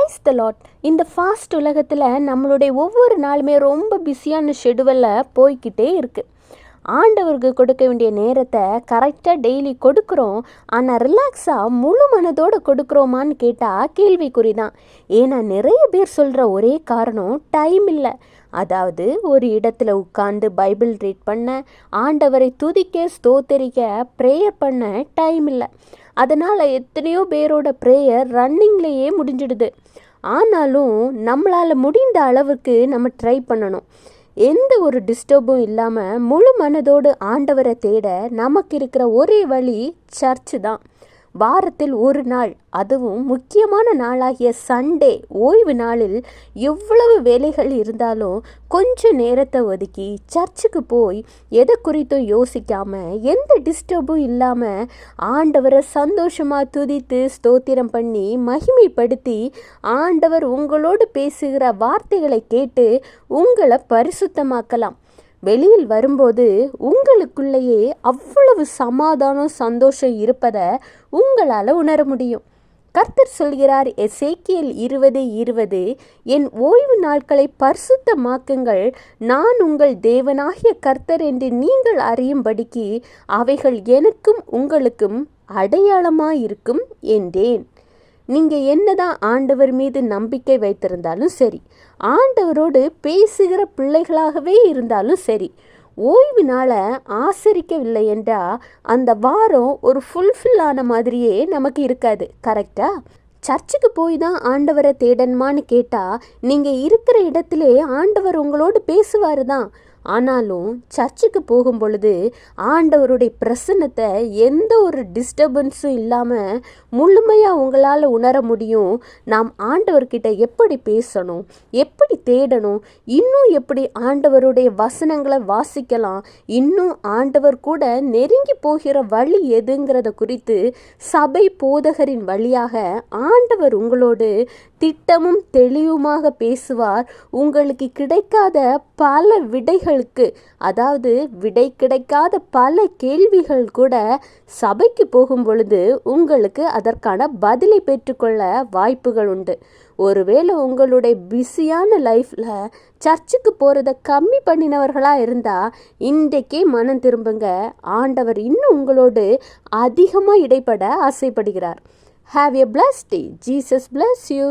Praise the lot. இந்த fast உலகத்தில் நம்மளுடைய ஒவ்வொரு நாளுமே ரொம்ப பிஸியான ஷெடியூலில் போய்கிட்டே இருக்குது. ஆண்டவருக்கு கொடுக்க வேண்டிய நேரத்தை கரெக்டாக டெய்லி கொடுக்குறோம். ஆனால் ரிலாக்ஸாக முழு மனதோடு கொடுக்குறோமான்னு கேட்டால் கேள்விக்குறி தான். ஏன்னா நிறைய பேர் சொல்கிற ஒரே காரணம் டைம் இல்லை. அதாவது ஒரு இடத்துல உட்கார்ந்து பைபிள் ரீட் பண்ண, ஆண்டவரை துதிக்க ஸ்தோத்தரிக்க ப்ரேயர் பண்ண டைம் இல்லை. அதனால் எத்தனையோ பேரோட ப்ரேயர் ரன்னிங்லேயே முடிஞ்சிடுது. ஆனாலும் நம்மளால் முடிந்த அளவுக்கு நம்ம ட்ரை பண்ணணும். எந்த ஒரு டிஸ்டர்பும் இல்லாமல் முழு மனதோடு ஆண்டவரை தேட நமக்கு இருக்கிற ஒரே வழி சர்ச்சு தான். வாரத்தில் ஒரு நாள், அதுவும் முக்கியமான நாளாகிய சண்டே ஓய்வு நாளில் எவ்வளவு வேலைகள் இருந்தாலும் கொஞ்சம் நேரத்தை ஒதுக்கி சர்ச்சுக்கு போய் எதை குறித்தும் யோசிக்காமல் எந்த டிஸ்டர்பும் இல்லாமல் ஆண்டவரை சந்தோஷமாக துதித்து ஸ்தோத்திரம் பண்ணி மகிமைப்படுத்தி ஆண்டவர் உங்களோடு பேசுகிற வார்த்தைகளை கேட்டு உங்களை பரிசுத்தமாக்கலாம். வெளியில் வரும்போது உங்களுக்குள்ளேயே அவ்வளவு சமாதானம் சந்தோஷம் இருப்பதை உங்களால் உணர முடியும். கர்த்தர் சொல்கிறார், எசேக்கியேல் 20:20, என் ஓய்வு நாட்களை பரிசுத்தமாக்குங்கள், நான் உங்கள் தேவனாகிய கர்த்தர் என்று நீங்கள் அறியும்படிக்கு அவைகள் எனக்கும் உங்களுக்கும் அடையாளமாயிருக்கும் என்றேன். நீங்கள் என்னதான் ஆண்டவர் மீது நம்பிக்கை வைத்திருந்தாலும் சரி, ஆண்டவரோடு பேசுகிற பிள்ளைகளாகவே இருந்தாலும் சரி, ஓய்வு நாளை ஆசரிக்கவில்லை என்றால் அந்த வாரம் ஒரு ஃபுல்ஃபில் ஆன மாதிரியே நமக்கு இருக்காது. கரெக்டா? சர்ச்சுக்கு போய் தான் ஆண்டவரை தேடணுமான்னு கேட்டால் நீங்கள் இருக்கிற இடத்திலே ஆண்டவர் உங்களோடு பேசுவார் தான். ஆனாலும் சர்ச்சுக்கு போகும் பொழுது ஆண்டவருடைய பிரசன்னத்தை எந்த ஒரு டிஸ்டர்பன்ஸும் இல்லாமல் முழுமையாக உங்களால் உணர முடியும். நாம் ஆண்டவர்கிட்ட எப்படி பேசணும், எப்படி தேடணும், இன்னும் எப்படி ஆண்டவருடைய வசனங்களை வாசிக்கலாம், இன்னும் ஆண்டவர் கூட நெருங்கி போகிற வழி எதுங்கிறத குறித்து சபை போதகரின் வழியாக ஆண்டவர் உங்களோடு திட்டமும் தெளிவுமாக பேசுவார். உங்களுக்கு கிடைக்காத பல விடைகளுக்கு, அதாவது விடை கிடைக்காத பல கேள்விகள் கூட சபைக்கு போகும் பொழுது உங்களுக்கு அதற்கான பதிலை பெற்றுக்கொள்ள வாய்ப்புகள் உண்டு. ஒருவேளை உங்களுடைய பிஸியான லைஃப்பில் சர்ச்சுக்கு போகிறத கம்மி பண்ணினவர்களாக இருந்தால் இன்றைக்கே மனம் திரும்புங்க. ஆண்டவர் இன்னும் உங்களோடு அதிகமாக இடைப்பட ஆசைப்படுகிறார். Have a blessed day. Jesus bless you.